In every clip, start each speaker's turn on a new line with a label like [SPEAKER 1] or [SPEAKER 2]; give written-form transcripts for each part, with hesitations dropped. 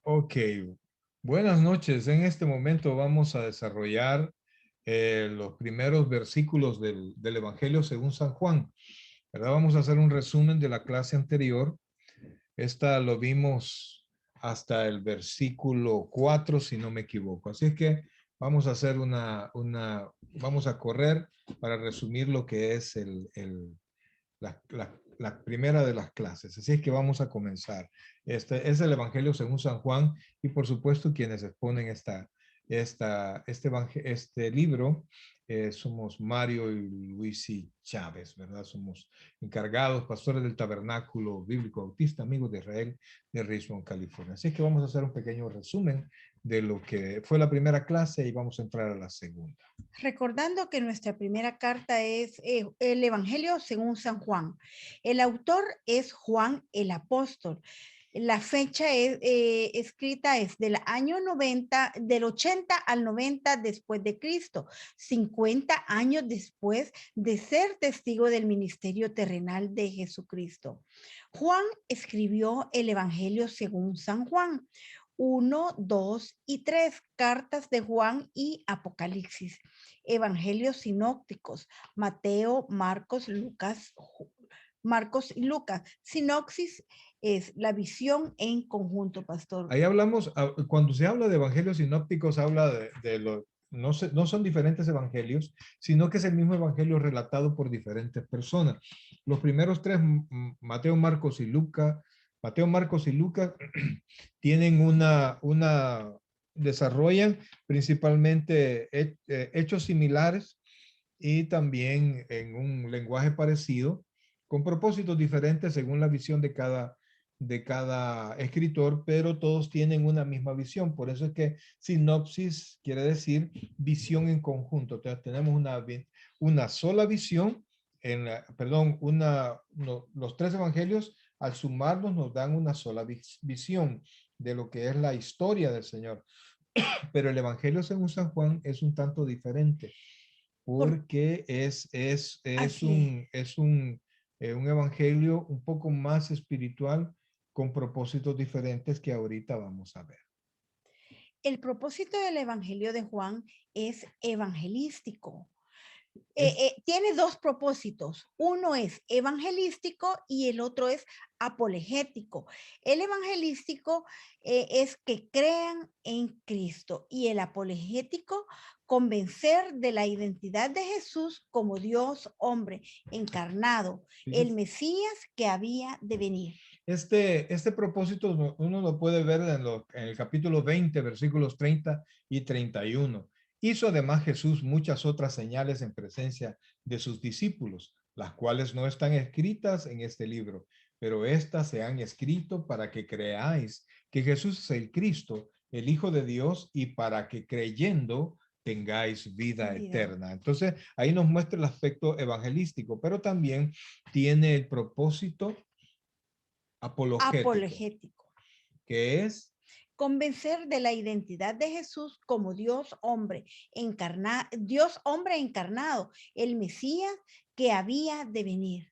[SPEAKER 1] Ok, buenas noches. En este momento vamos a desarrollar los primeros versículos del Evangelio según San Juan, ¿verdad? Vamos a hacer un resumen de la clase anterior. Esta lo vimos hasta el versículo 4, si no me equivoco. Así es que vamos a hacer vamos a correr para resumir lo que es la primera de las clases. Así es que vamos a comenzar. Este es el Evangelio según San Juan y por supuesto quienes exponen este libro somos Mario y Luisi Chávez, ¿verdad? Somos encargados, pastores del Tabernáculo Bíblico Bautista, amigos de Israel de Richmond, California. Así que vamos a hacer un pequeño resumen de lo que fue la primera clase y vamos a entrar a la segunda.
[SPEAKER 2] Recordando que nuestra primera carta es el Evangelio según San Juan. El autor es Juan el apóstol. La fecha escrita es del año 90, del 80 al 90 después de Cristo, 50 años después de ser testigo del ministerio terrenal de Jesucristo. Juan escribió el Evangelio según San Juan. 1, 2 y 3, cartas de Juan y Apocalipsis, evangelios sinópticos, Mateo, Marcos y Lucas. Sinopsis es la visión en conjunto, pastor.
[SPEAKER 1] Ahí hablamos, cuando se habla de evangelios sinópticos, habla no son diferentes evangelios, sino que es el mismo evangelio relatado por diferentes personas. Los primeros tres, Mateo, Marcos y Lucas, tienen desarrollan principalmente hechos similares y también en un lenguaje parecido, con propósitos diferentes según la visión de cada escritor, pero todos tienen una misma visión. Por eso es que sinopsis quiere decir visión en conjunto. Entonces tenemos una sola visión, perdón, los tres evangelios al sumarnos nos dan una sola visión de lo que es la historia del Señor. Pero el evangelio según San Juan es un tanto diferente
[SPEAKER 2] Por,
[SPEAKER 1] porque
[SPEAKER 2] así
[SPEAKER 1] un evangelio un poco más espiritual con propósitos diferentes que ahorita vamos a ver.
[SPEAKER 2] el propósito del Evangelio de Juan es evangelístico.
[SPEAKER 1] Es,
[SPEAKER 2] Tiene dos propósitos. Uno es evangelístico y el otro es apologético. El evangelístico es que crean en Cristo y el apologético convencer de la identidad de Jesús como Dios hombre encarnado, el
[SPEAKER 1] fíjese,
[SPEAKER 2] Mesías que había de venir.
[SPEAKER 1] este propósito uno lo puede ver en el capítulo 20, versículos 30 y 31. Hizo además Jesús muchas otras señales en presencia de sus discípulos, las cuales no están escritas en este libro, pero estas se han escrito para que creáis que Jesús es el Cristo, el Hijo de Dios, y para que creyendo tengáis vida
[SPEAKER 2] Vida.
[SPEAKER 1] eterna. Entonces, ahí nos muestra el aspecto evangelístico, pero también tiene el propósito apologético,
[SPEAKER 2] Apologético.
[SPEAKER 1] que es
[SPEAKER 2] Convencer de la identidad de Jesús como Dios hombre encarnado, el Mesías que había de venir.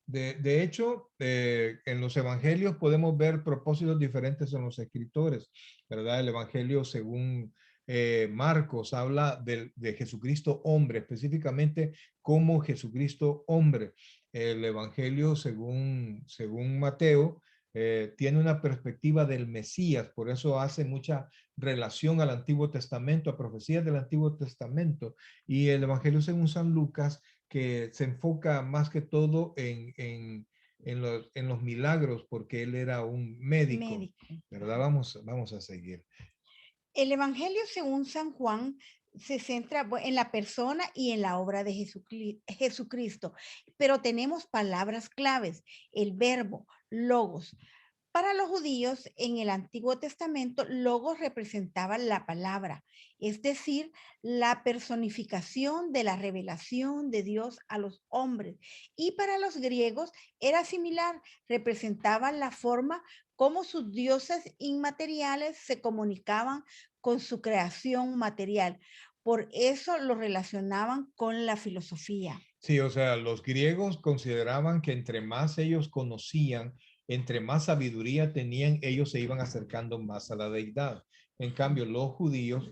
[SPEAKER 1] de hecho, en los evangelios podemos ver propósitos diferentes en los escritores, ¿verdad? El evangelio según Marcos habla de Jesucristo hombre, específicamente como Jesucristo hombre. El evangelio según Mateo tiene una perspectiva del Mesías, por eso hace mucha relación al Antiguo Testamento, a profecías del Antiguo Testamento. Y el evangelio según San Lucas que se enfoca más que todo en los milagros, porque él era un médico,
[SPEAKER 2] Médico.
[SPEAKER 1] ¿verdad? Vamos a seguir.
[SPEAKER 2] El Evangelio según San Juan se centra en la persona y en la obra de Jesucristo, pero tenemos palabras claves, el verbo, logos. Para los judíos en el Antiguo Testamento, logos representaba la palabra, es decir, la personificación de la revelación de Dios a los hombres. Y para los griegos era similar, representaba la forma como sus dioses inmateriales se comunicaban con su creación material. Por eso lo relacionaban con la filosofía.
[SPEAKER 1] Sí, o sea, los griegos consideraban que entre más ellos conocían entre más sabiduría tenían, ellos se iban acercando más a la deidad. En cambio, los judíos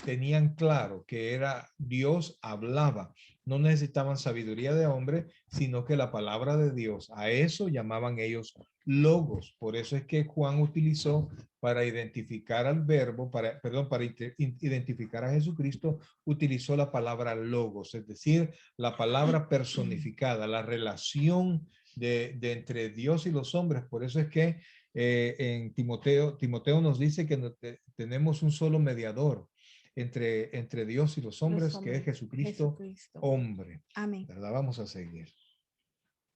[SPEAKER 1] tenían claro que era Dios hablaba. No necesitaban sabiduría de hombre, sino que la palabra de Dios. A eso llamaban ellos logos. Por eso es que Juan utilizó para identificar al verbo, para identificar a Jesucristo, utilizó la palabra logos, es decir, la palabra personificada, la relación de entre Dios y los hombres. Por eso es que en Timoteo nos dice que tenemos un solo mediador entre Dios y los hombres, que es Jesucristo, hombre.
[SPEAKER 2] Amén.
[SPEAKER 1] ¿Verdad? Vamos a seguir.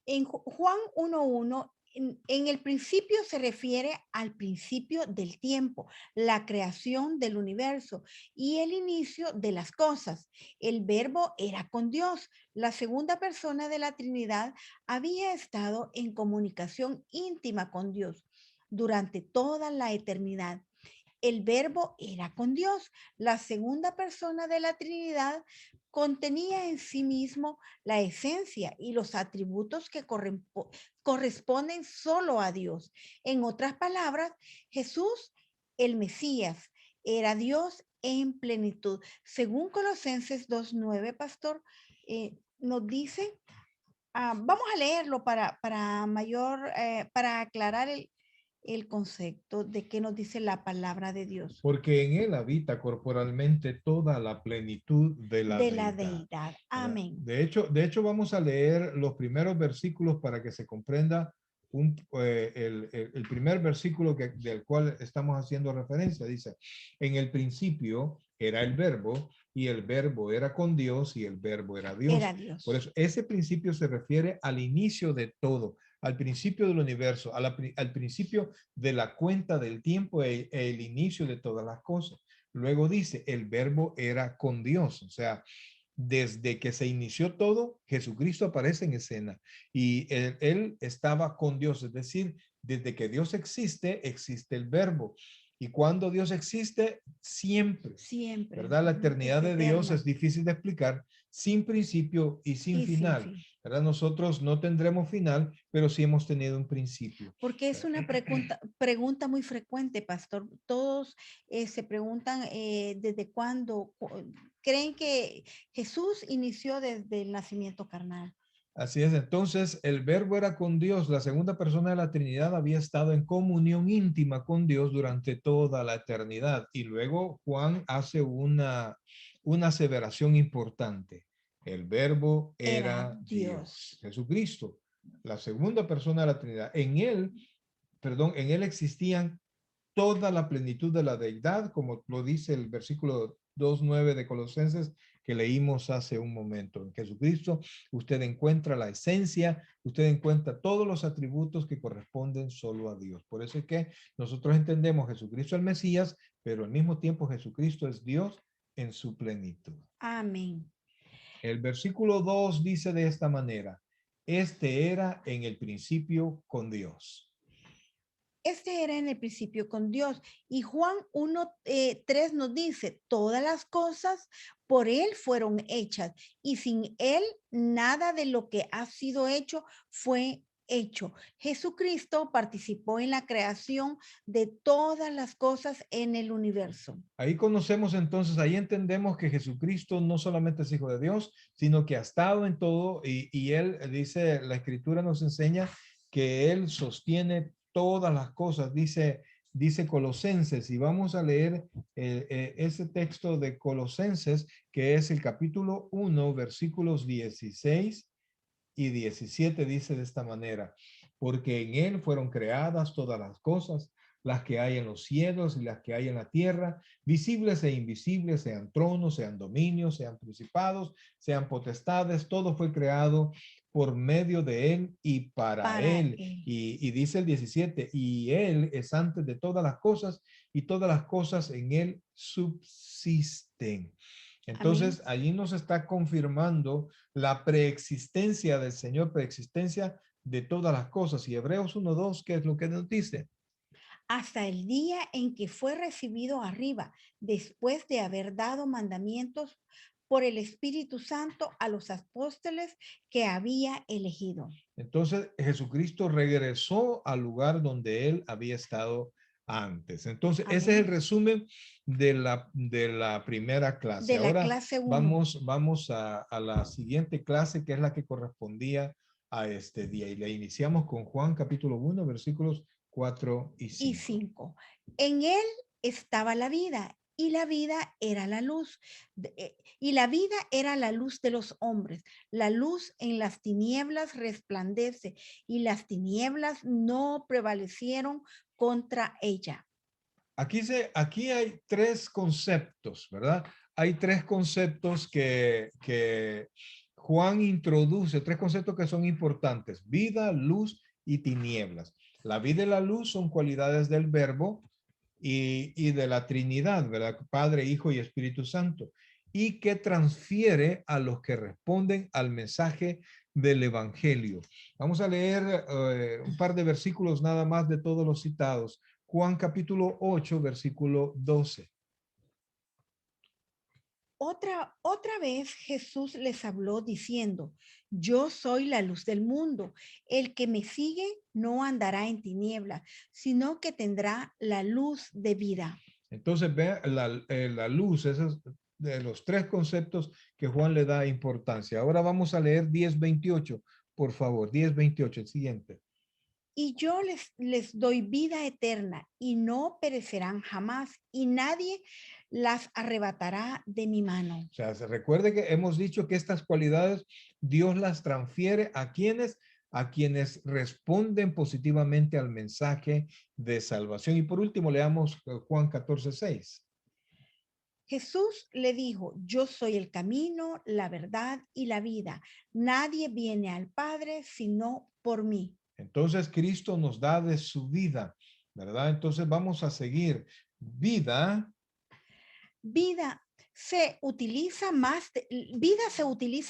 [SPEAKER 2] En Juan 1:1, en el principio se refiere al principio del tiempo, la creación del universo y el inicio de las cosas. El verbo era con Dios. La segunda persona de la Trinidad había estado en comunicación íntima con Dios durante toda la eternidad. El verbo era con Dios. La segunda persona de la Trinidad contenía en sí mismo la esencia y los atributos que corresponden solo a Dios. En otras palabras, Jesús, el Mesías, era Dios en plenitud. Según Colosenses 2:9, pastor, nos dice, vamos a leerlo para aclarar el concepto de qué nos dice la palabra de Dios.
[SPEAKER 1] Porque en él habita corporalmente toda la plenitud de la
[SPEAKER 2] deidad. Amén.
[SPEAKER 1] De hecho, vamos a leer los primeros versículos para que se comprenda el primer versículo del cual estamos haciendo referencia. Dice, en el principio era el verbo y el verbo era con Dios y el verbo era Dios.
[SPEAKER 2] Era Dios.
[SPEAKER 1] Por eso, ese principio se refiere al inicio de todo, al principio del universo, al principio de la cuenta del tiempo el inicio de todas las cosas. Luego dice, el verbo era con Dios, o sea, desde que se inició todo, Jesucristo aparece en escena y él estaba con Dios, es decir, desde que Dios existe, existe el verbo. Y cuando Dios existe, siempre, ¿verdad? La eternidad de Dios es difícil de explicar, sin principio y sin final. ¿Verdad? Nosotros no tendremos final, pero sí hemos tenido un principio.
[SPEAKER 2] Porque es una pregunta muy frecuente, pastor. Todos se preguntan desde cuándo creen que Jesús inició desde el nacimiento carnal.
[SPEAKER 1] Así es, entonces el verbo era con Dios, la segunda persona de la Trinidad había estado en comunión íntima con Dios durante toda la eternidad. Y luego Juan hace una aseveración importante. El verbo era Dios. Jesucristo, la segunda persona de la Trinidad. En él existían toda la plenitud de la deidad, como lo dice el versículo 2:9 de Colosenses que leímos hace un momento. En Jesucristo usted encuentra la esencia, usted encuentra todos los atributos que corresponden solo a Dios. Por eso es que nosotros entendemos Jesucristo el Mesías, pero al mismo tiempo Jesucristo es Dios en su plenitud.
[SPEAKER 2] Amén.
[SPEAKER 1] El versículo 2 dice de esta manera, este era en el principio con Dios.
[SPEAKER 2] Este era en el principio con Dios. Y Juan 1:3 nos dice, todas las cosas por Él fueron hechas y sin Él nada de lo que ha sido hecho fue hecho. Jesucristo participó en la creación de todas las cosas en el universo.
[SPEAKER 1] Ahí conocemos entonces, ahí entendemos que Jesucristo no solamente es hijo de Dios, sino que ha estado en todo y Él dice, la escritura nos enseña que Él sostiene todas las cosas, dice Colosenses, y vamos a leer ese texto de Colosenses, que es el capítulo 1, versículos 16 y 17, dice de esta manera, porque en él fueron creadas todas las cosas, las que hay en los cielos y las que hay en la tierra, visibles e invisibles, sean tronos, sean dominios, sean principados, sean potestades, todo fue creado por medio de él y para él. Y dice el 17, y él es antes de todas las cosas y todas las cosas en él subsisten. Entonces, allí nos está confirmando la preexistencia del Señor, preexistencia de todas las cosas. Y Hebreos 1:2, ¿qué es lo que nos dice?
[SPEAKER 2] Hasta el día en que fue recibido arriba, después de haber dado mandamientos por el Espíritu Santo a los apóstoles que había elegido.
[SPEAKER 1] Entonces Jesucristo regresó al lugar donde él había estado antes. Entonces ese es el
[SPEAKER 2] Amén.
[SPEAKER 1] resumen de la primera clase.
[SPEAKER 2] De la
[SPEAKER 1] Ahora
[SPEAKER 2] clase 1
[SPEAKER 1] vamos a la siguiente clase, que es la que correspondía a este día. Y le iniciamos con Juan capítulo 1, versículos 4 y
[SPEAKER 2] y
[SPEAKER 1] 5.
[SPEAKER 2] 5. En él estaba la vida y la vida era la luz. Y la vida era la luz de los hombres. La luz en las tinieblas resplandece y las tinieblas no prevalecieron contra ella.
[SPEAKER 1] Aquí hay tres conceptos, ¿verdad? Hay tres conceptos que Juan introduce, tres conceptos que son importantes: vida, luz y tinieblas. La vida y la luz son cualidades del verbo y de la Trinidad, ¿verdad? Padre, Hijo y Espíritu Santo, y que transfiere a los que responden al mensaje del Evangelio. Vamos a leer un par de versículos nada más de todos los citados. Juan capítulo 8, versículo 12.
[SPEAKER 2] Otra vez Jesús les habló diciendo, yo soy la luz del mundo. El que me sigue no andará en tinieblas, sino que tendrá la luz de vida.
[SPEAKER 1] Entonces, ve la luz, esos de los tres conceptos que Juan le da importancia. Ahora vamos a leer 10:28, por favor, 10:28, el siguiente.
[SPEAKER 2] Y yo les doy vida eterna y no perecerán jamás y nadie las arrebatará de mi mano.
[SPEAKER 1] O sea, se recuerde que hemos dicho que estas cualidades Dios las transfiere a quienes responden positivamente al mensaje de salvación. Y por último, leamos Juan 14:6.
[SPEAKER 2] Jesús le dijo, yo soy el camino, la verdad y la vida. Nadie viene al Padre sino por mí.
[SPEAKER 1] Entonces Cristo nos da de su vida, ¿verdad? Entonces vamos a seguir. Vida,
[SPEAKER 2] Vida vida se utiliza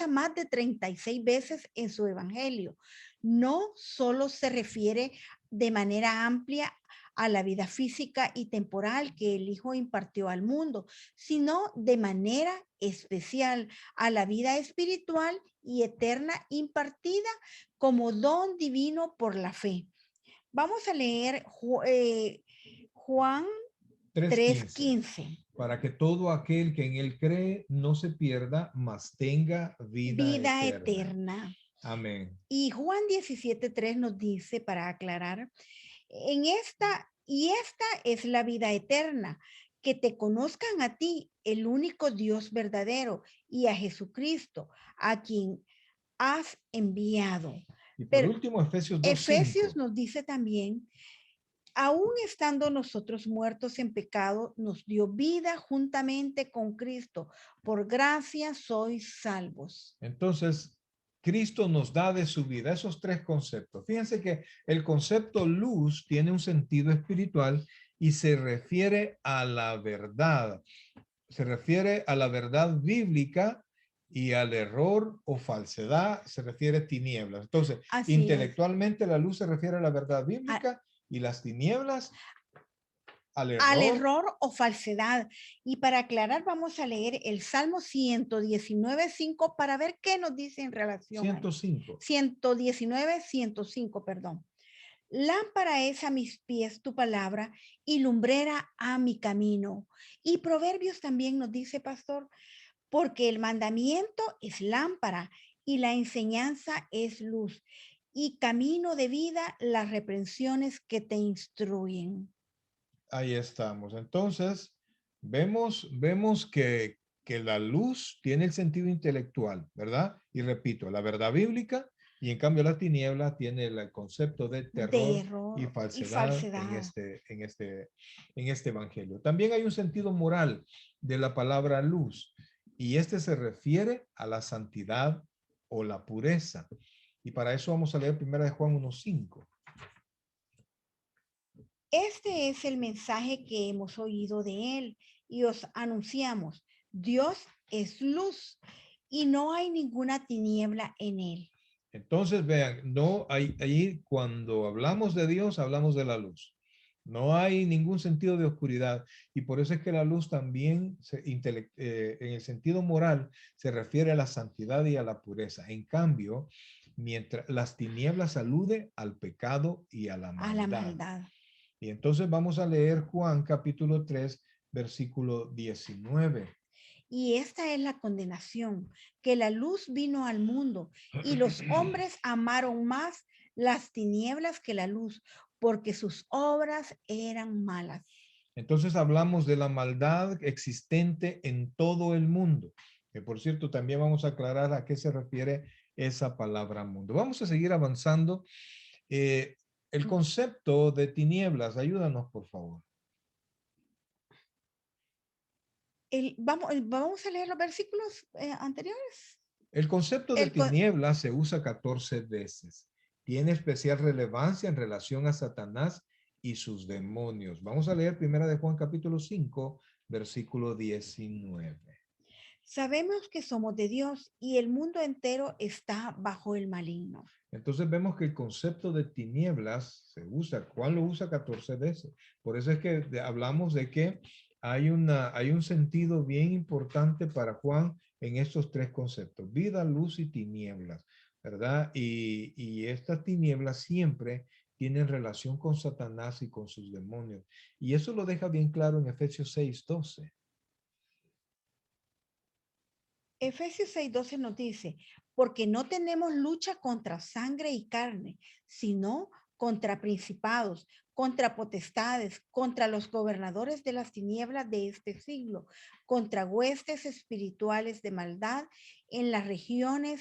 [SPEAKER 2] más de 36 veces en su evangelio. No solo se refiere de manera amplia a la vida física y temporal que el Hijo impartió al mundo, sino de manera especial a la vida espiritual y eterna impartida como don divino por la fe. Vamos a leer Juan
[SPEAKER 1] 3:15.
[SPEAKER 2] 3:15.
[SPEAKER 1] Para que todo aquel que en él cree no se pierda, mas tenga vida
[SPEAKER 2] Vida
[SPEAKER 1] eterna.
[SPEAKER 2] eterna.
[SPEAKER 1] Amén.
[SPEAKER 2] Y Juan 17:3 nos dice, para aclarar, esta es la vida eterna, que te conozcan a ti, el único Dios verdadero, y a Jesucristo, a quien has enviado.
[SPEAKER 1] Y por
[SPEAKER 2] Pero
[SPEAKER 1] último, Efesios
[SPEAKER 2] Efesios
[SPEAKER 1] 2:5.
[SPEAKER 2] nos dice también, aún estando nosotros muertos en pecado, nos dio vida juntamente con Cristo. Por gracia sois salvos.
[SPEAKER 1] Entonces, Cristo nos da de su vida esos tres conceptos. Fíjense que el concepto luz tiene un sentido espiritual y se refiere a la verdad. Se refiere a la verdad bíblica, y al error o falsedad se refiere tinieblas. Entonces,
[SPEAKER 2] Así es.
[SPEAKER 1] intelectualmente la luz se refiere a la verdad
[SPEAKER 2] A-
[SPEAKER 1] bíblica y las tinieblas al
[SPEAKER 2] al
[SPEAKER 1] error.
[SPEAKER 2] error o falsedad. Y para aclarar, vamos a leer el Salmo 119:5 para ver qué nos dice en relación a
[SPEAKER 1] 105.
[SPEAKER 2] 119:105, perdón. Lámpara es a mis pies tu palabra y lumbrera a mi camino. Y Proverbios también nos dice, pastor, porque el mandamiento es lámpara y la enseñanza es luz y camino de vida las reprensiones que te instruyen.
[SPEAKER 1] Ahí estamos. Entonces, vemos que la luz tiene el sentido intelectual, ¿verdad? Y repito, la verdad bíblica, y en cambio la tiniebla tiene el concepto de
[SPEAKER 2] De
[SPEAKER 1] terror y
[SPEAKER 2] error y
[SPEAKER 1] falsedad
[SPEAKER 2] falsedad.
[SPEAKER 1] en este evangelio. También hay un sentido moral de la palabra luz, y este se refiere a la santidad o la pureza. Y para eso vamos a leer 1 de Juan 1:5.
[SPEAKER 2] Este es el mensaje que hemos oído de él y os anunciamos. Dios es luz y no hay ninguna tiniebla en él.
[SPEAKER 1] Entonces, vean, no hay ahí cuando hablamos de Dios, hablamos de la luz. No hay ningún sentido de oscuridad. Y por eso es que la luz también, en el sentido moral, se refiere a la santidad y a la pureza. En cambio, mientras las tinieblas alude al pecado y a la
[SPEAKER 2] A la
[SPEAKER 1] maldad.
[SPEAKER 2] maldad.
[SPEAKER 1] Y entonces vamos a leer Juan capítulo 3, versículo 19.
[SPEAKER 2] Y esta es la condenación, que la luz vino al mundo y los hombres amaron más las tinieblas que la luz, porque sus obras eran malas.
[SPEAKER 1] Entonces hablamos de la maldad existente en todo el mundo. Que por cierto, también vamos a aclarar a qué se refiere esa palabra mundo. Vamos a seguir avanzando. El concepto de tinieblas, ayúdanos por favor.
[SPEAKER 2] Vamos a leer los versículos anteriores.
[SPEAKER 1] El concepto de
[SPEAKER 2] El, con-
[SPEAKER 1] tinieblas se usa 14 veces. Tiene especial relevancia en relación a Satanás y sus demonios. Vamos a leer primera de Juan capítulo 5, versículo 19.
[SPEAKER 2] Sabemos que somos de Dios y el mundo entero está bajo el maligno.
[SPEAKER 1] Entonces vemos que el concepto de tinieblas se usa. Juan lo usa 14 veces. Por eso es que hablamos de que hay un sentido bien importante para Juan en estos tres conceptos: vida, luz y tinieblas, ¿verdad? Y estas tinieblas siempre tienen relación con Satanás y con sus demonios. Y eso lo deja bien claro en Efesios 6:12.
[SPEAKER 2] Efesios 6:12 nos dice, porque no tenemos lucha contra sangre y carne, sino contra principados, contra potestades, contra los gobernadores de las tinieblas de este siglo, contra huestes espirituales de maldad en las regiones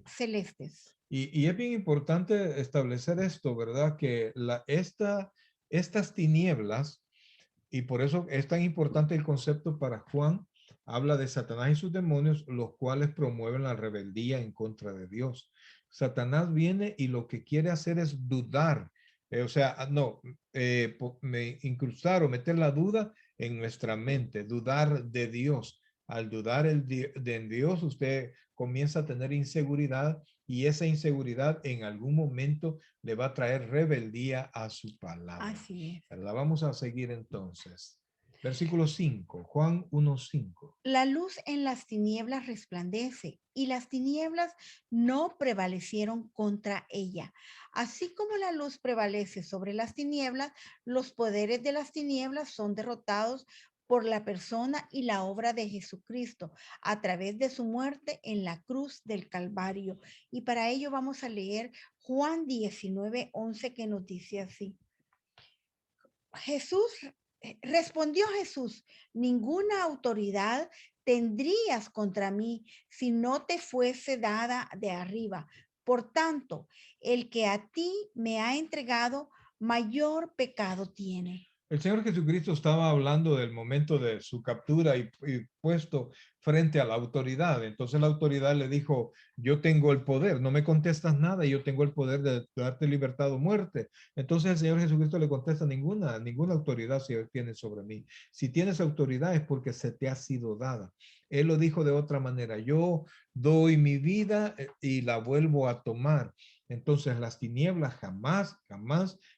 [SPEAKER 2] celestes.
[SPEAKER 1] Y es bien importante establecer esto, ¿verdad? Que estas tinieblas, y por eso es tan importante el concepto para Juan, habla de Satanás y sus demonios, los cuales promueven la rebeldía en contra de Dios. Satanás viene y lo que quiere hacer es dudar, o sea, no, incrustar o meter la duda en nuestra mente, dudar de Dios. Al dudar de Dios, usted comienza a tener inseguridad y esa inseguridad en algún momento le va a traer rebeldía a su palabra.
[SPEAKER 2] Así es.
[SPEAKER 1] ¿Verdad? Vamos a seguir entonces. Versículo 5, Juan 1:5.
[SPEAKER 2] La luz en las tinieblas resplandece y las tinieblas no prevalecieron contra ella. Así como la luz prevalece sobre las tinieblas, los poderes de las tinieblas son derrotados por la persona y la obra de Jesucristo a través de su muerte en la cruz del Calvario. Y para ello vamos a leer Juan 19:11 que nos dice así. Respondió Jesús, ninguna autoridad tendrías contra mí si no te fuese dada de arriba. Por tanto, el que a ti me ha entregado, mayor pecado tiene.
[SPEAKER 1] El Señor Jesucristo estaba hablando del momento de su captura y puesto frente a la autoridad. Entonces la autoridad le dijo, yo tengo el poder, no me contestas nada y yo tengo el poder de darte libertad o muerte. Entonces el Señor Jesucristo le contesta, ninguna autoridad se tiene sobre mí. Si tienes autoridad es porque se te ha sido dada. Él lo dijo de otra manera, yo doy mi vida y la vuelvo a tomar. Entonces las tinieblas jamás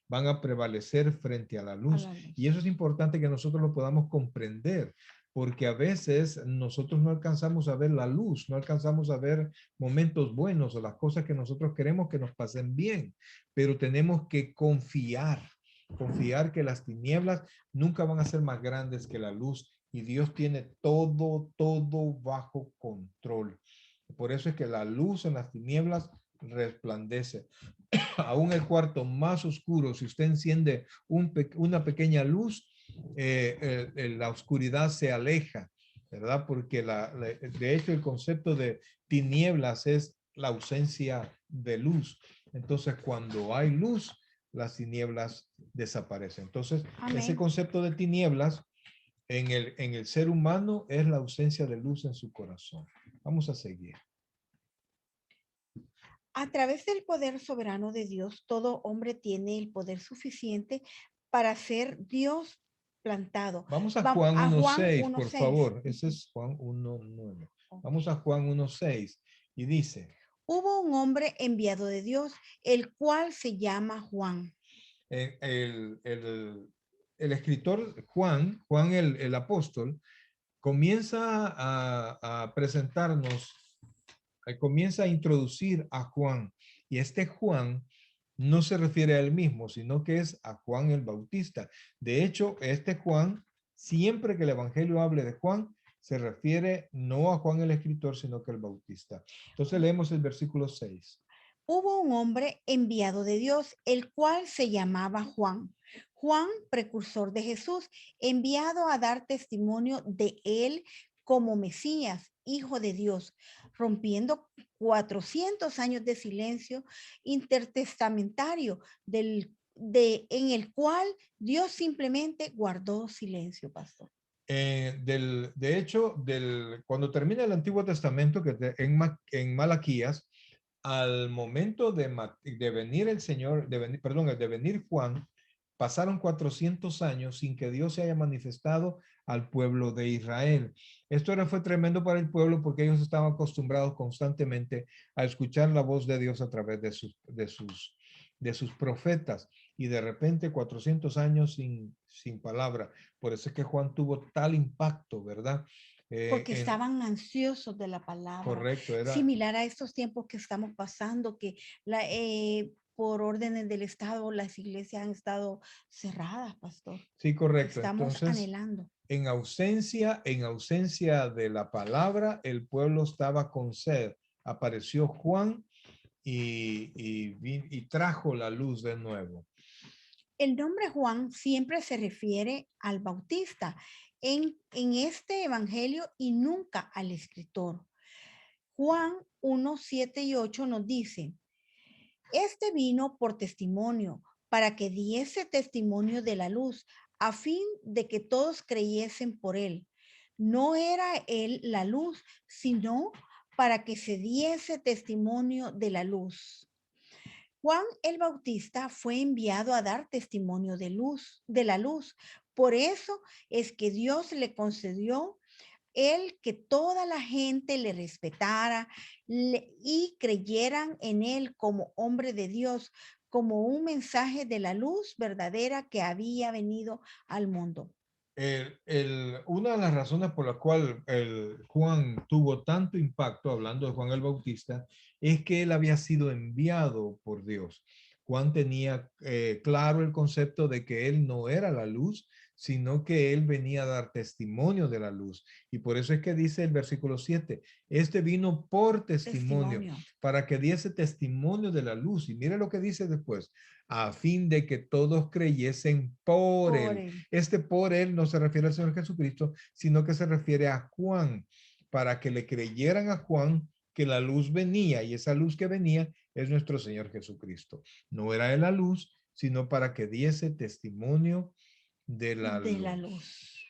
[SPEAKER 1] van a prevalecer frente a la luz. Y eso es importante que nosotros lo podamos comprender, porque a veces nosotros no alcanzamos a ver la luz, no alcanzamos a ver momentos buenos o las cosas que nosotros queremos que nos pasen bien, pero tenemos que confiar que las tinieblas nunca van a ser más grandes que la luz y Dios tiene todo bajo control. Por eso es que la luz en las tinieblas resplandece. Aún el cuarto más oscuro, si usted enciende una pequeña luz, la oscuridad se aleja, ¿verdad? Porque de hecho el concepto de tinieblas es la ausencia de luz. Entonces, cuando hay luz, las tinieblas desaparecen. Entonces,
[SPEAKER 2] Amén.
[SPEAKER 1] Ese concepto de tinieblas en el ser humano es la ausencia de luz en su corazón. Vamos a seguir.
[SPEAKER 2] A través del poder soberano de Dios, todo hombre tiene el poder suficiente para ser Dios plantado.
[SPEAKER 1] Vamos a
[SPEAKER 2] Vamos
[SPEAKER 1] Juan
[SPEAKER 2] a Juan
[SPEAKER 1] 1:6, por
[SPEAKER 2] 1:6.
[SPEAKER 1] favor. Ese es Juan 1:9. Vamos a Juan 1:6 y dice,
[SPEAKER 2] Hubo un hombre enviado de Dios, el cual se llama Juan.
[SPEAKER 1] el escritor Juan el apóstol, comienza a presentarnos, comienza a introducir a Juan. Y este Juan no se refiere a él mismo, sino que es a Juan el Bautista. De hecho, este Juan, siempre que el Evangelio hable de Juan, se refiere no a Juan el escritor, sino que el Bautista. Entonces leemos el versículo 6.
[SPEAKER 2] Hubo un hombre enviado de Dios, el cual se llamaba Juan. Juan, precursor de Jesús, enviado a dar testimonio de él como Mesías, hijo de Dios, rompiendo 400 años de silencio intertestamentario en el cual Dios simplemente guardó silencio, pastor.
[SPEAKER 1] De hecho, cuando termina el Antiguo Testamento, en Malaquías, al momento de venir el Señor, de venir Juan, pasaron 400 años sin que Dios se haya manifestado al pueblo de Israel. Fue tremendo para el pueblo porque ellos estaban acostumbrados constantemente a escuchar la voz de Dios a través de sus profetas, y de repente 400 años sin palabra. Por eso es que Juan tuvo tal impacto, ¿verdad?
[SPEAKER 2] Porque estaban ansiosos de la palabra.
[SPEAKER 1] Correcto,
[SPEAKER 2] similar a estos tiempos que estamos pasando, que por órdenes del Estado las iglesias han estado cerradas, pastor.
[SPEAKER 1] Sí, correcto.
[SPEAKER 2] Estamos
[SPEAKER 1] Entonces,
[SPEAKER 2] anhelando.
[SPEAKER 1] en ausencia de la palabra, el pueblo estaba con sed. Apareció Juan y trajo la luz de nuevo.
[SPEAKER 2] El nombre Juan siempre se refiere al Bautista en este evangelio y nunca al escritor. Juan 1, 7 y 8 nos dice, este vino por testimonio, para que diese testimonio de la luz, a fin de que todos creyesen por él. No era él la luz, sino para que se diese testimonio de la luz. Juan el Bautista fue enviado a dar testimonio de la luz. Por eso es que Dios le concedió que toda la gente le respetara y creyeran en él como hombre de Dios, como un mensaje de la luz verdadera que había venido al mundo.
[SPEAKER 1] Una de las razones por la cual Juan tuvo tanto impacto, hablando de Juan el Bautista, es que él había sido enviado por Dios. Juan tenía claro el concepto de que él no era la luz, sino que él venía a dar testimonio de la luz. Y por eso es que dice el versículo 7, este vino por testimonio, para que diese testimonio de la luz. Y mire lo que dice después, a fin de que todos creyesen por él. Por él no se refiere al Señor Jesucristo, sino que se refiere a Juan, para que le creyeran a Juan que la luz venía, y esa luz que venía es nuestro Señor Jesucristo. No era él la luz, sino para que diese testimonio de la luz.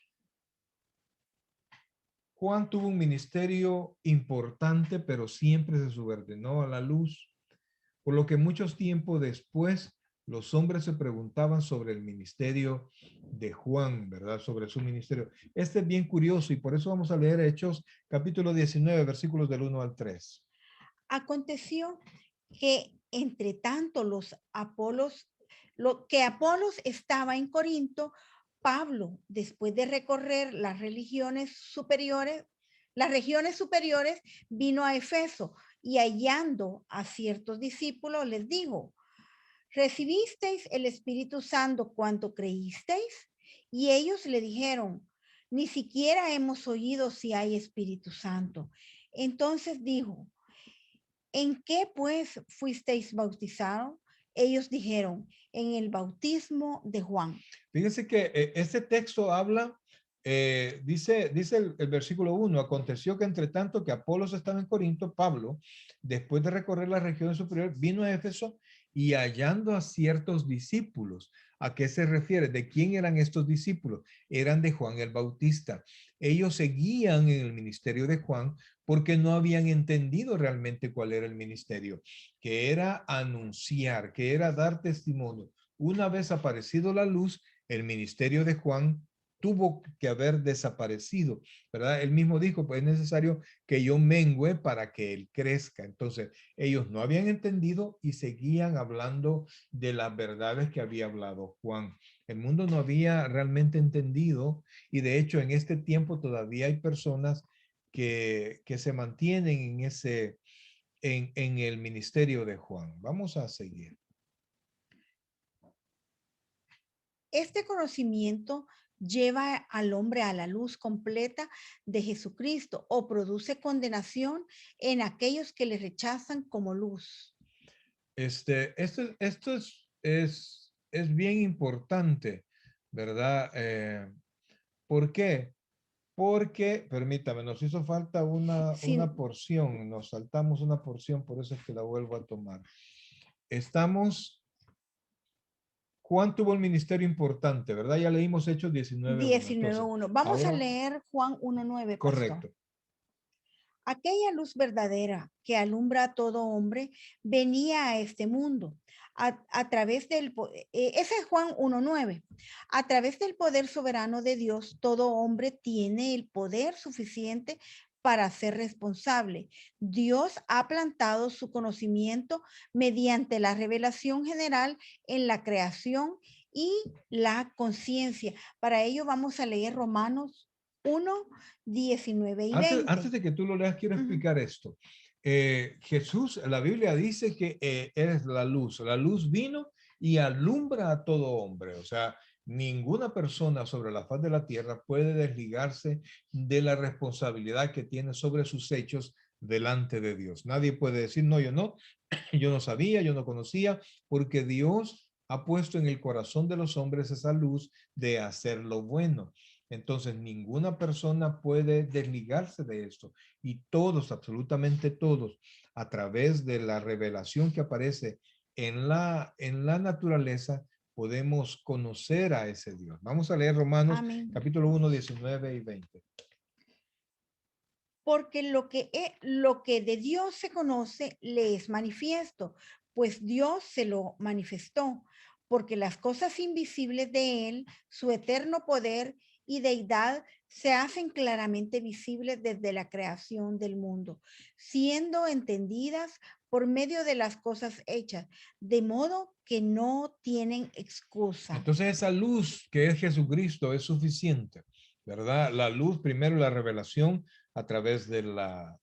[SPEAKER 1] Juan tuvo un ministerio importante, pero siempre se subordinó a la luz, por lo que muchos tiempos después los hombres se preguntaban sobre el ministerio de Juan, ¿verdad? Sobre su ministerio. Este es bien curioso y por eso vamos a leer Hechos capítulo 19, versículos del 1 al 3.
[SPEAKER 2] Aconteció que entre tanto Apolos estaba en Corinto, Pablo, después de recorrer las regiones superiores, vino a Efeso y hallando a ciertos discípulos les dijo, ¿recibisteis el Espíritu Santo cuando creísteis? Y ellos le dijeron, ni siquiera hemos oído si hay Espíritu Santo. Entonces dijo, ¿en qué pues fuisteis bautizados? Ellos dijeron, en el bautismo de Juan.
[SPEAKER 1] Fíjense que este texto habla, dice el versículo 1, aconteció que entre tanto que Apolos estaba en Corinto, Pablo, después de recorrer la región superior, vino a Éfeso y hallando a ciertos discípulos. ¿A qué se refiere? ¿De quién eran estos discípulos? Eran de Juan el Bautista. Ellos seguían en el ministerio de Juan porque no habían entendido realmente cuál era el ministerio, que era anunciar, que era dar testimonio. Una vez aparecido la luz, el ministerio de Juan tuvo que haber desaparecido, ¿verdad? Él mismo dijo, pues es necesario que yo mengüe para que él crezca. Entonces, ellos no habían entendido y seguían hablando de las verdades que había hablado Juan. El mundo no había realmente entendido y de hecho en este tiempo todavía hay personas que se mantienen en en el ministerio de Juan. Vamos a seguir.
[SPEAKER 2] Este conocimiento lleva al hombre a la luz completa de Jesucristo o produce condenación en aquellos que le rechazan como luz.
[SPEAKER 1] Esto es bien importante, ¿verdad? ¿Por qué? Porque, permítame, nos hizo falta una
[SPEAKER 2] Sin,
[SPEAKER 1] porción, nos saltamos una porción, por eso es que la vuelvo a tomar. Estamos, Juan tuvo un ministerio importante, ¿verdad? Ya leímos Hechos 19:1. Entonces,
[SPEAKER 2] 19:1. Vamos a
[SPEAKER 1] ahora,
[SPEAKER 2] leer Juan 1:9, pastor.
[SPEAKER 1] correcto.
[SPEAKER 2] Aquella luz verdadera que alumbra a todo hombre venía a este mundo a través ese es Juan 1:9. A través del poder soberano de Dios, todo hombre tiene el poder suficiente para ser responsable. Dios ha plantado su conocimiento mediante la revelación general en la creación y la conciencia. Para ello vamos a leer Romanos 1:19 y
[SPEAKER 1] Antes
[SPEAKER 2] 20.
[SPEAKER 1] de que tú lo leas, quiero
[SPEAKER 2] Ujú.
[SPEAKER 1] explicar esto. Jesús, la Biblia dice que eres la luz. La luz vino y alumbra a todo hombre. O sea, ninguna persona sobre la faz de la tierra puede desligarse de la responsabilidad que tiene sobre sus hechos delante de Dios. Nadie puede decir, no, yo no, yo no sabía, yo no conocía, porque Dios ha puesto en el corazón de los hombres esa luz de hacer lo bueno. Entonces, ninguna persona puede desligarse de esto. Y todos, absolutamente todos, a través de la revelación que aparece en la naturaleza, podemos conocer a ese Dios. Vamos a leer Romanos
[SPEAKER 2] Amén.
[SPEAKER 1] capítulo 1, 19 y 20.
[SPEAKER 2] Porque lo que de Dios se conoce le es manifiesto, pues Dios se lo manifestó, porque las cosas invisibles de él, su eterno poder y deidad, se hacen claramente visibles desde la creación del mundo, siendo entendidas por medio de las cosas hechas, de modo que no tienen excusa.
[SPEAKER 1] Entonces esa luz que es Jesucristo es suficiente, ¿verdad? La luz, primero la revelación a través de la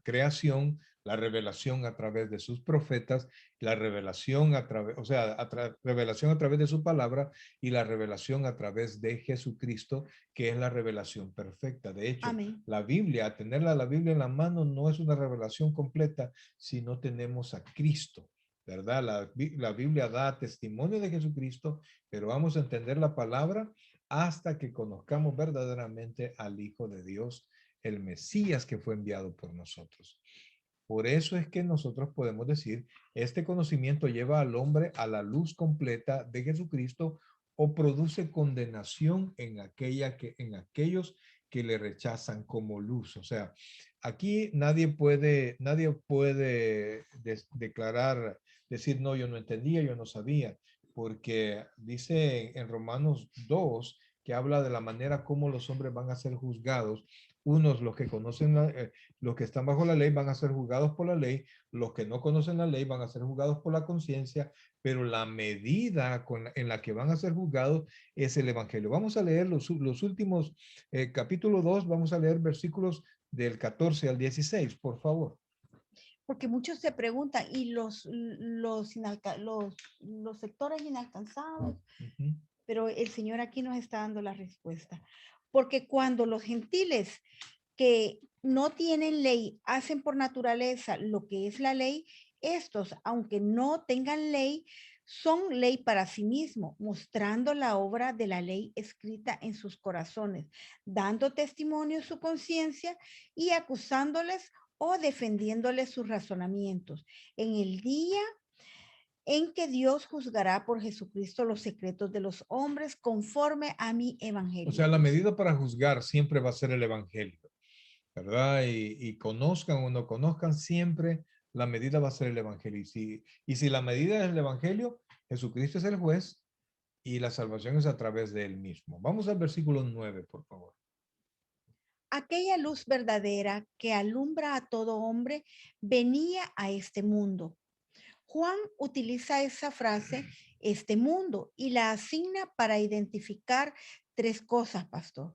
[SPEAKER 1] creación, la revelación a través de sus profetas, la revelación a través, o sea, revelación a través de su palabra y la revelación a través de Jesucristo, que es la revelación perfecta. De hecho,
[SPEAKER 2] Amén.
[SPEAKER 1] la Biblia, tenerla la Biblia en la mano no es una revelación completa si no tenemos a Cristo. ¿Verdad? La Biblia da testimonio de Jesucristo, pero vamos a entender la palabra hasta que conozcamos verdaderamente al Hijo de Dios, el Mesías que fue enviado por nosotros. Por eso es que nosotros podemos decir, este conocimiento lleva al hombre a la luz completa de Jesucristo o produce condenación en aquellos que le rechazan como luz. O sea, aquí nadie puede declarar, decir, no, yo no entendía, yo no sabía, porque dice en Romanos 2 que habla de la manera como los hombres van a ser juzgados. Unos, los que conocen los que están bajo la ley van a ser juzgados por la ley, los que no conocen la ley van a ser juzgados por la conciencia, pero la medida en la que van a ser juzgados es el Evangelio. Vamos a leer los últimos capítulo 2, vamos a leer versículos del 14 al 16, por favor.
[SPEAKER 2] Porque muchos se preguntan, ¿y los sectores inalcanzados?
[SPEAKER 1] Uh -huh.
[SPEAKER 2] Pero el Señor aquí nos está dando la respuesta. Porque cuando los gentiles que no tienen ley hacen por naturaleza lo que es la ley, estos, aunque no tengan ley, son ley para sí mismos, mostrando la obra de la ley escrita en sus corazones, dando testimonio su conciencia y acusándoles o defendiéndoles sus razonamientos. En el día en que Dios juzgará por Jesucristo los secretos de los hombres conforme a mi
[SPEAKER 1] O
[SPEAKER 2] evangelio.
[SPEAKER 1] sea, la medida para juzgar siempre va a ser el Evangelio, ¿verdad? Y conozcan o no conozcan, siempre la medida va a ser el Evangelio. Y si la medida es el Evangelio, Jesucristo es el juez y la salvación es a través de él mismo. Vamos al versículo 9, por favor.
[SPEAKER 2] Aquella luz verdadera que alumbra a todo hombre venía a este mundo. Juan utiliza esa frase este mundo y la asigna para identificar tres cosas, pastor.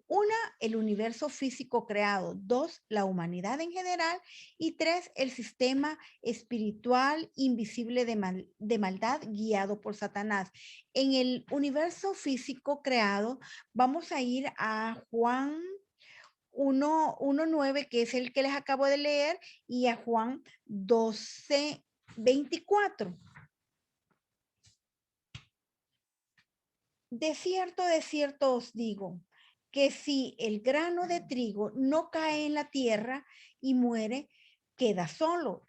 [SPEAKER 2] Una, el universo físico creado. Dos, la humanidad en general. Y tres, el sistema espiritual invisible de maldad guiado por Satanás. En el universo físico creado, vamos a ir a Juan 1:9, que es el que les acabo de leer, y a Juan 12:24. De cierto os digo, que si el grano de trigo no cae en la tierra y muere, queda solo,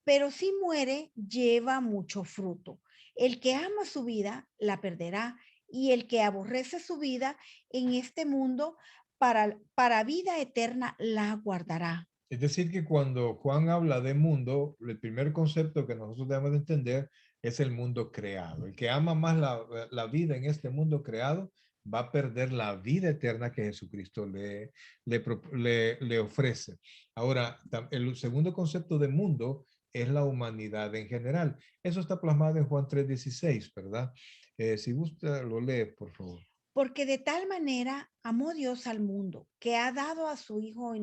[SPEAKER 2] pero si muere, lleva mucho fruto. El que ama su vida, la perderá, y el que aborrece su vida en este mundo, para vida eterna, la guardará.
[SPEAKER 1] Es decir, que cuando Juan habla de mundo, el primer concepto que nosotros debemos de entender es el mundo creado. El que ama más la vida en este mundo creado va a perder la vida eterna que Jesucristo le ofrece. Ahora, el segundo concepto de mundo es la humanidad en general. Eso está plasmado en Juan 3:16, ¿verdad? Si gusta, lo lee, por favor.
[SPEAKER 2] Porque de tal manera amó Dios al mundo, que ha dado a su Hijo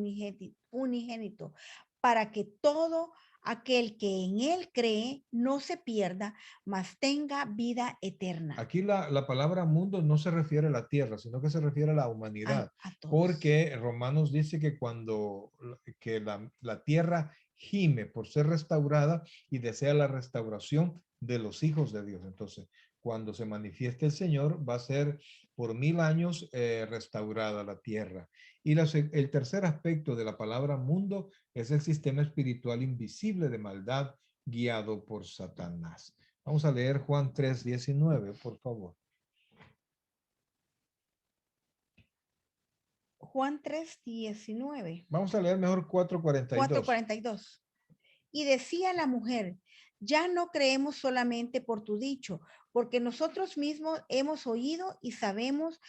[SPEAKER 2] unigénito, para que todo aquel que en él cree no se pierda, mas tenga vida eterna.
[SPEAKER 1] Aquí la palabra mundo no se refiere a la tierra, sino que se refiere a la humanidad,
[SPEAKER 2] A todos.
[SPEAKER 1] porque Romanos dice que cuando que la tierra gime por ser restaurada y desea la restauración de los hijos de Dios. Entonces, cuando se manifieste el Señor, va a ser por 1000 años restaurada la tierra. Y el tercer aspecto de la palabra mundo es el sistema espiritual invisible de maldad guiado por Satanás. Vamos a leer Juan 3:19, por favor.
[SPEAKER 2] Juan 3:19.
[SPEAKER 1] Vamos a leer mejor 4:42.
[SPEAKER 2] 4:42. Y decía la mujer, ya no creemos solamente por tu dicho, porque nosotros mismos hemos oído y sabemos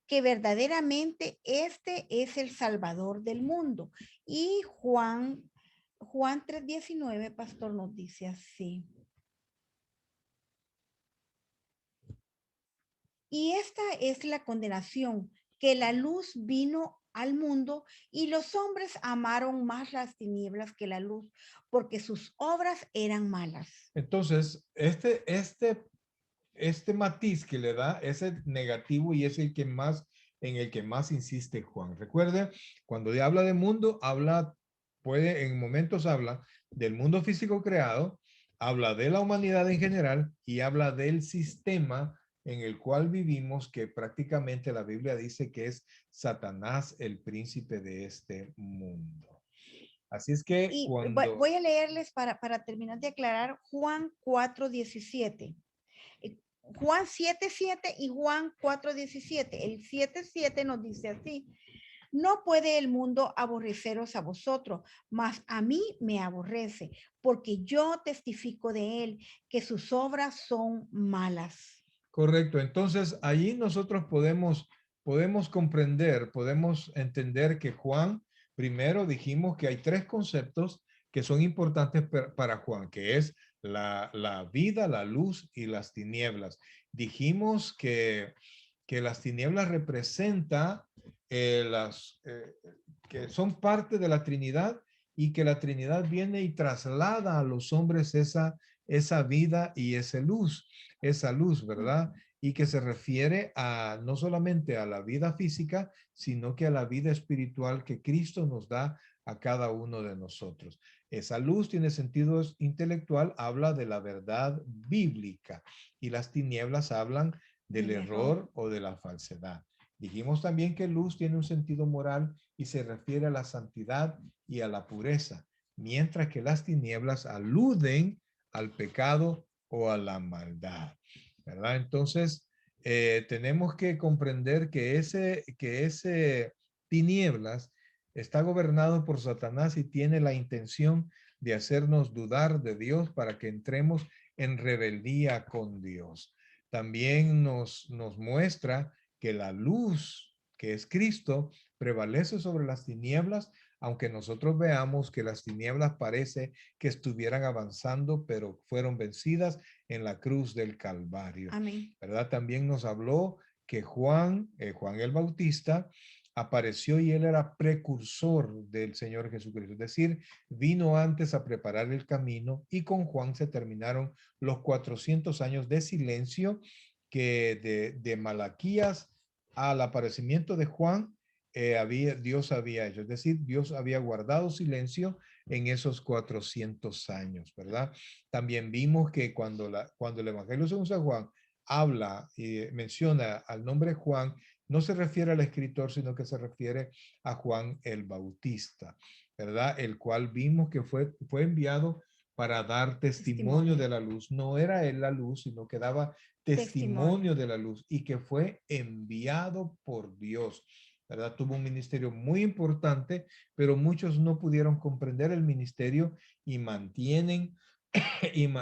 [SPEAKER 2] que verdaderamente este es el Salvador del mundo. Y Juan 3:19, pastor, nos dice así. Y esta es la condenación, que la luz vino al mundo y los hombres amaron más las tinieblas que la luz, porque sus obras eran malas.
[SPEAKER 1] Entonces, este matiz que le da es el negativo y es el que más, en el que más insiste Juan. Recuerde, cuando habla de mundo, en momentos habla del mundo físico creado, habla de la humanidad en general y habla del sistema en el cual vivimos, que prácticamente la Biblia dice que es Satanás el príncipe de este mundo. Así es que
[SPEAKER 2] Y
[SPEAKER 1] cuando...
[SPEAKER 2] voy a leerles para terminar de aclarar Juan 4:17. Juan 7:7 y Juan 4:17. El 7:7 nos dice así. No puede el mundo aborreceros a vosotros, mas a mí me aborrece, porque yo testifico de él que sus obras son malas.
[SPEAKER 1] Correcto. Entonces, allí nosotros podemos comprender, podemos entender que Juan, primero dijimos que hay tres conceptos que son importantes para Juan, que es la vida, la luz y las tinieblas. Dijimos que las tinieblas representa que son parte de la Trinidad y que la Trinidad viene y traslada a los hombres esa vida y esa luz, ¿verdad? Y que se refiere no solamente a la vida física, sino que a la vida espiritual que Cristo nos da a cada uno de nosotros. Esa luz tiene sentido intelectual, habla de la verdad bíblica y las tinieblas hablan del error o de la falsedad. Dijimos también que luz tiene un sentido moral y se refiere a la santidad y a la pureza, mientras que las tinieblas aluden al pecado o a la maldad, ¿verdad? Entonces, tenemos que comprender que ese tinieblas está gobernado por Satanás y tiene la intención de hacernos dudar de Dios para que entremos en rebeldía con Dios. También nos muestra que la luz, que es Cristo, prevalece sobre las tinieblas aunque nosotros veamos que las tinieblas parece que estuvieran avanzando, pero fueron vencidas en la cruz del Calvario.
[SPEAKER 2] Amén.
[SPEAKER 1] ¿Verdad? También nos habló que Juan el Bautista, apareció y él era precursor del Señor Jesucristo. Es decir, vino antes a preparar el camino y con Juan se terminaron los 400 años de silencio que de Malaquías al aparecimiento de Juan Dios había hecho. Es decir, Dios había guardado silencio en esos 400 años, ¿verdad? También vimos que cuando el Evangelio según San Juan habla y menciona al nombre Juan, no se refiere al escritor, sino que se refiere a Juan el Bautista, ¿verdad? El cual vimos que fue enviado para dar testimonio de la luz. No era él la luz, sino que daba testimonio de la luz y que fue enviado por Dios, ¿verdad? Tuvo un ministerio muy importante, pero muchos no pudieron comprender el ministerio y mantienen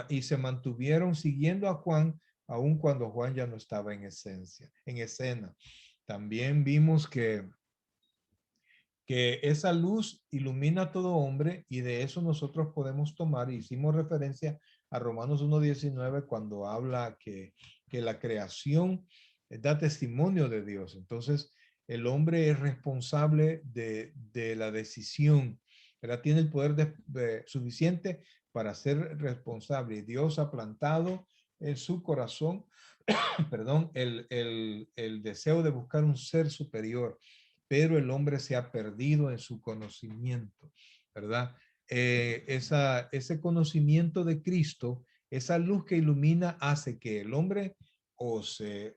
[SPEAKER 1] y se mantuvieron siguiendo a Juan, aun cuando Juan ya no estaba en escena. También vimos que esa luz ilumina a todo hombre y de eso nosotros podemos tomar, hicimos referencia a Romanos 1:19 cuando habla que la creación da testimonio de Dios. Entonces, el hombre es responsable de la decisión, ¿verdad? Tiene el poder suficiente para ser responsable. Dios ha plantado en su corazón, perdón, el deseo de buscar un ser superior, pero el hombre se ha perdido en su conocimiento, ¿verdad? Ese conocimiento de Cristo, esa luz que ilumina, hace que el hombre o se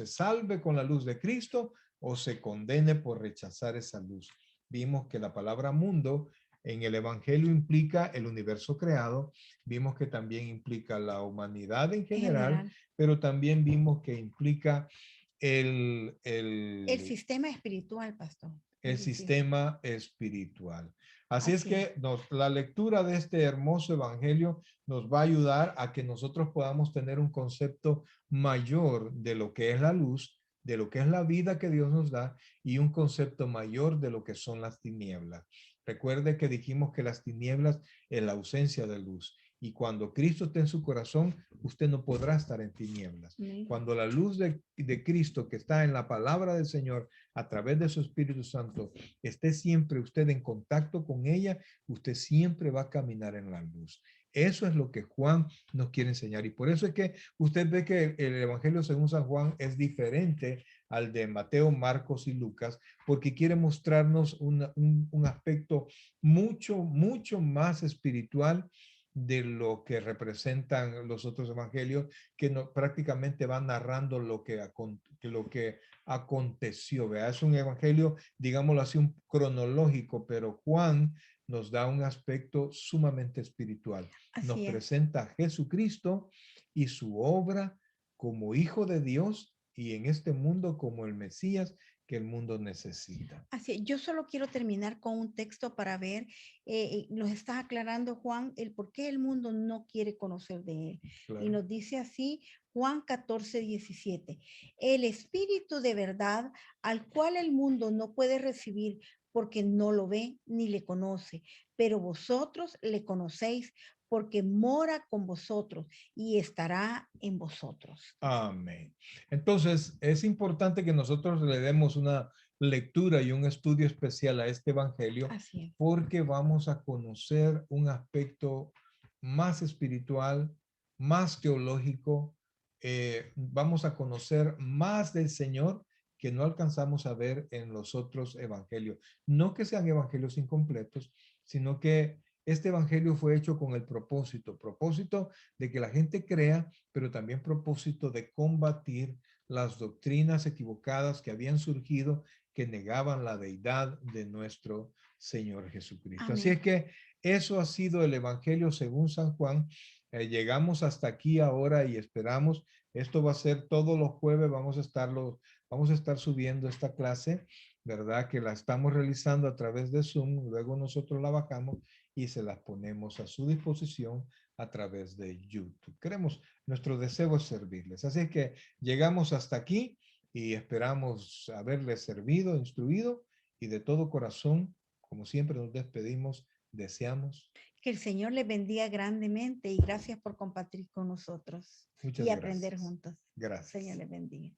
[SPEAKER 1] salve con la luz de Cristo o se condene por rechazar esa luz. Vimos que la palabra mundo en el Evangelio implica el universo creado, vimos que también implica la humanidad en general, pero también vimos que implica el
[SPEAKER 2] sistema espiritual, pastor.
[SPEAKER 1] El sistema espiritual. Así es que la lectura de este hermoso evangelio nos va a ayudar a que nosotros podamos tener un concepto mayor de lo que es la luz, de lo que es la vida que Dios nos da y un concepto mayor de lo que son las tinieblas. Recuerde que dijimos que las tinieblas es la ausencia de luz. Y cuando Cristo esté en su corazón, usted no podrá estar en tinieblas. Cuando la luz de Cristo que está en la palabra del Señor a través de su Espíritu Santo esté siempre usted en contacto con ella, usted siempre va a caminar en la luz. Eso es lo que Juan nos quiere enseñar. Y por eso es que usted ve que el Evangelio según San Juan es diferente al de Mateo, Marcos y Lucas, porque quiere mostrarnos un aspecto mucho más espiritual de lo que representan los otros evangelios, que no, prácticamente van narrando lo que aconteció. ¿Vea? Es un evangelio, digámoslo así, un cronológico, pero Juan nos da un aspecto sumamente espiritual. Nos presenta a Jesucristo y su obra como hijo de Dios y en este mundo como el Mesías que el mundo necesita.
[SPEAKER 2] Así es. Yo solo quiero terminar con un texto para ver, nos está aclarando Juan el por qué el mundo no quiere conocer de él. Claro. Y nos dice así, Juan 14:17, el Espíritu de verdad al cual el mundo no puede recibir porque no lo ve ni le conoce, pero vosotros le conocéis porque mora con vosotros y estará en vosotros.
[SPEAKER 1] Amén. Entonces, es importante que nosotros le demos una lectura y un estudio especial a este evangelio porque vamos a conocer un aspecto más espiritual, más teológico, vamos a conocer más del Señor que no alcanzamos a ver en los otros evangelios. No que sean evangelios incompletos, sino que este evangelio fue hecho con el propósito de que la gente crea, pero también propósito de combatir las doctrinas equivocadas que habían surgido que negaban la deidad de nuestro Señor Jesucristo. Amén. Así es que eso ha sido el evangelio según San Juan. Llegamos hasta aquí ahora y esperamos, esto va a ser todos los jueves, vamos a estar subiendo esta clase, ¿verdad? Que la estamos realizando a través de Zoom, luego nosotros la bajamos y se las ponemos a su disposición a través de YouTube. Nuestro deseo es servirles. Así que llegamos hasta aquí y esperamos haberles servido, instruido y de todo corazón Como siempre nos despedimos, deseamos.
[SPEAKER 2] Que el Señor les bendiga grandemente y gracias por compartir con nosotros
[SPEAKER 1] Muchas
[SPEAKER 2] y aprender
[SPEAKER 1] gracias.
[SPEAKER 2] juntos.
[SPEAKER 1] Gracias.
[SPEAKER 2] Señor les bendiga.